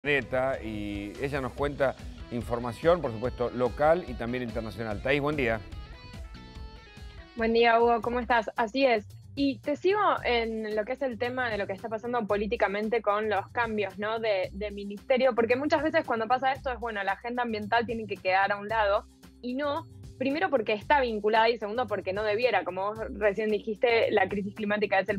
Neta, y ella nos cuenta información, por supuesto, local y también internacional. Thaís, buen día. Buen día, Hugo, ¿cómo estás? Así es. Y te sigo en lo que es el tema de lo que está pasando políticamente con los cambios, ¿no? de ministerio, porque muchas veces cuando pasa esto es, bueno, la agenda ambiental tiene que quedar a un lado y no, primero porque está vinculada y segundo porque no debiera, como vos recién dijiste, la crisis climática es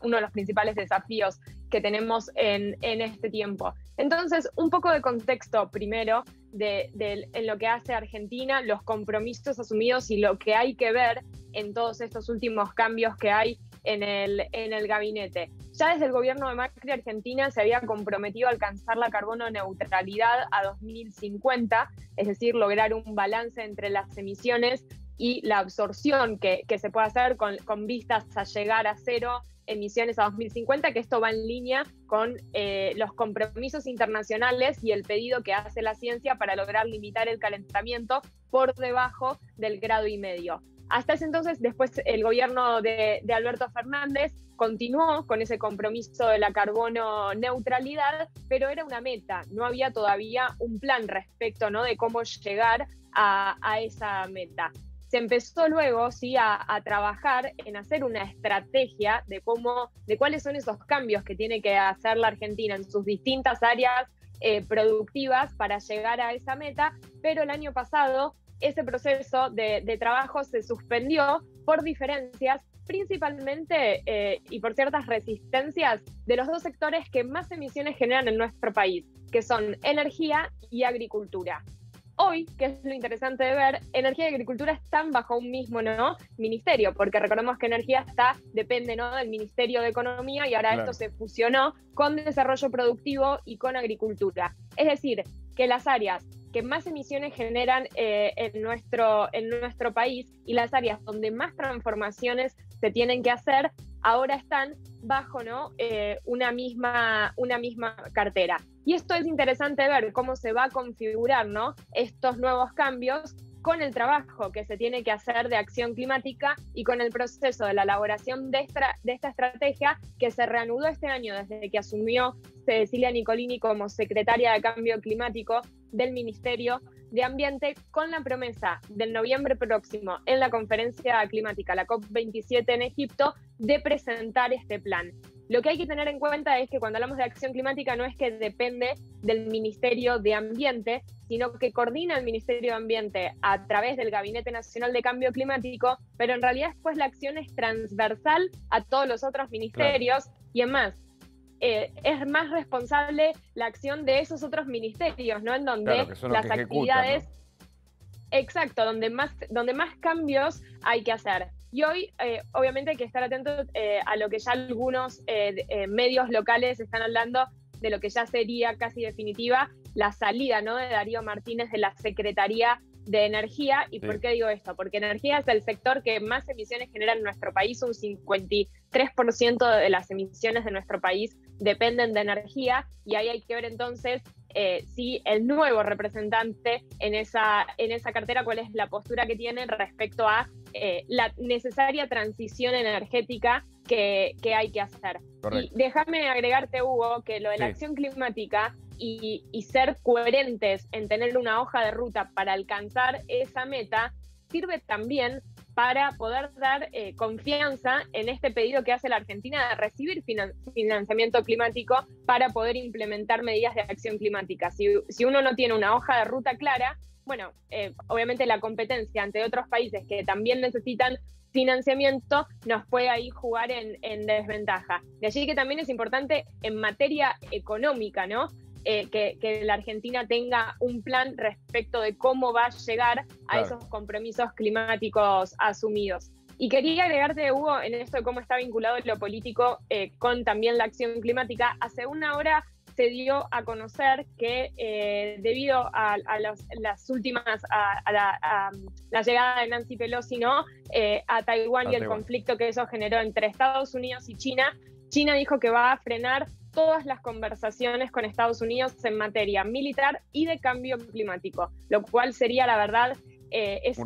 uno de los principales desafíos que tenemos en este tiempo. Entonces, un poco de contexto primero en lo que hace Argentina, los compromisos asumidos y lo que hay que ver en todos estos últimos cambios que hay en el gabinete. Ya desde el gobierno de Macri, Argentina se había comprometido a alcanzar la carbono neutralidad a 2050, es decir, lograr un balance entre las emisiones y la absorción que se puede hacer con vistas a llegar a cero emisiones a 2050, que esto va en línea con los compromisos internacionales y el pedido que hace la ciencia para lograr limitar el calentamiento por debajo del 1,5 grados. Hasta ese entonces, después el gobierno de Alberto Fernández continuó con ese compromiso de la carbono neutralidad, pero era una meta, no había todavía un plan respecto, ¿no?, de cómo llegar a esa meta. Se empezó luego, sí, a trabajar en hacer una estrategia de cuáles son esos cambios que tiene que hacer la Argentina en sus distintas áreas productivas para llegar a esa meta, pero el año pasado ese proceso de trabajo se suspendió por diferencias, principalmente y por ciertas resistencias de los dos sectores que más emisiones generan en nuestro país, que son energía y agricultura. Hoy, que es lo interesante de ver, energía y agricultura están bajo un mismo, ¿no?, ministerio, porque recordemos que energía depende, ¿no?, del Ministerio de Economía y ahora Claro. esto se fusionó con desarrollo productivo y con agricultura. Es decir, que las áreas que más emisiones generan en nuestro país y las áreas donde más transformaciones se tienen que hacer, ahora están bajo, ¿no?, una misma cartera. Y esto es interesante ver cómo se va a configurar, ¿no?, estos nuevos cambios con el trabajo que se tiene que hacer de acción climática y con el proceso de la elaboración de esta estrategia que se reanudó este año desde que asumió Cecilia Nicolini como secretaria de Cambio Climático del Ministerio de Ambiente, con la promesa del noviembre próximo en la conferencia climática, la COP27 en Egipto, de presentar este plan. Lo que hay que tener en cuenta es que cuando hablamos de acción climática no es que depende del Ministerio de Ambiente, sino que coordina el Ministerio de Ambiente a través del Gabinete Nacional de Cambio Climático, pero en realidad después la acción es transversal a todos los otros ministerios. Claro. Y además, es más responsable la acción de esos otros ministerios, ¿no?, en donde Claro, que son los las que ejecutan, actividades, ¿no? Exacto, donde más cambios hay que hacer. Y hoy, obviamente, hay que estar atentos a lo que ya algunos medios locales están hablando de lo que ya sería casi definitiva la salida, ¿no?, de Darío Martínez de la Secretaría de Energía. ¿Y por qué digo esto? Porque energía es el sector que más emisiones genera en nuestro país. Un 53% de las emisiones de nuestro país dependen de energía, y ahí hay que ver entonces si el nuevo representante en esa cartera, cuál es la postura que tiene respecto a la necesaria transición energética que hay que hacer. Correcto. Y déjame agregarte, Hugo, que lo de la acción climática y ser coherentes en tener una hoja de ruta para alcanzar esa meta sirve también para poder dar confianza en este pedido que hace la Argentina de recibir financiamiento climático para poder implementar medidas de acción climática. Si uno no tiene una hoja de ruta clara, bueno, obviamente la competencia ante otros países que también necesitan financiamiento nos puede ahí jugar en desventaja. De allí que también es importante en materia económica, ¿no?, que la Argentina tenga un plan respecto de cómo va a llegar a esos compromisos climáticos asumidos. Y quería agregarte, Hugo, en esto de cómo está vinculado lo político con también la acción climática. Hace una hora se dio a conocer que debido a la llegada de Nancy Pelosi, ¿no?, a Taiwán y el conflicto que eso generó entre Estados Unidos y China, China dijo que va a frenar todas las conversaciones con Estados Unidos en materia militar y de cambio climático, lo cual sería, la verdad, es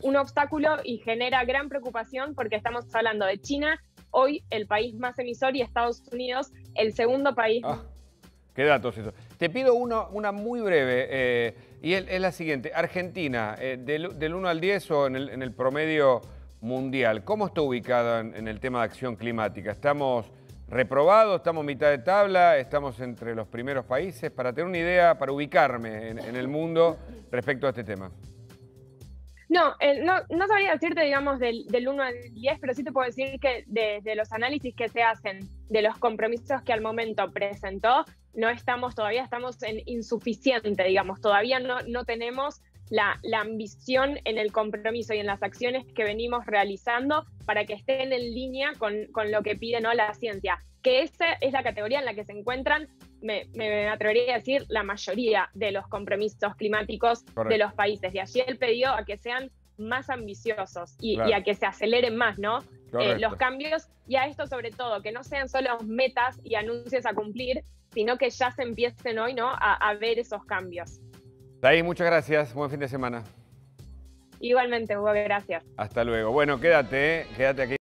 un obstáculo y genera gran preocupación porque estamos hablando de China, hoy el país más emisor, y Estados Unidos el segundo país Qué datos eso. Te pido una muy breve, y es la siguiente. Argentina, del 1 al 10 o en el promedio mundial, ¿cómo está ubicada en el tema de acción climática? ¿Estamos reprobados? ¿Estamos mitad de tabla? ¿Estamos entre los primeros países? Para tener una idea, para ubicarme en el mundo respecto a este tema. No, no sabría decirte, digamos, del 1 al 10, pero sí te puedo decir que de los análisis que se hacen, de los compromisos que al momento presentó, no estamos todavía, estamos en insuficiente, digamos, todavía no tenemos la ambición en el compromiso y en las acciones que venimos realizando para que estén en línea con lo que pide, ¿no?, la ciencia, que esa es la categoría en la que se encuentran, me atrevería a decir, la mayoría de los compromisos climáticos de los países. De allí el pedido a que sean más ambiciosos y a que se aceleren más, ¿no? Los cambios, y a esto sobre todo, que no sean solo metas y anuncios a cumplir, sino que ya se empiecen hoy, ¿no?, a ver esos cambios. Daí, muchas gracias. Buen fin de semana. Igualmente, Hugo, gracias. Hasta luego. Bueno, quédate aquí.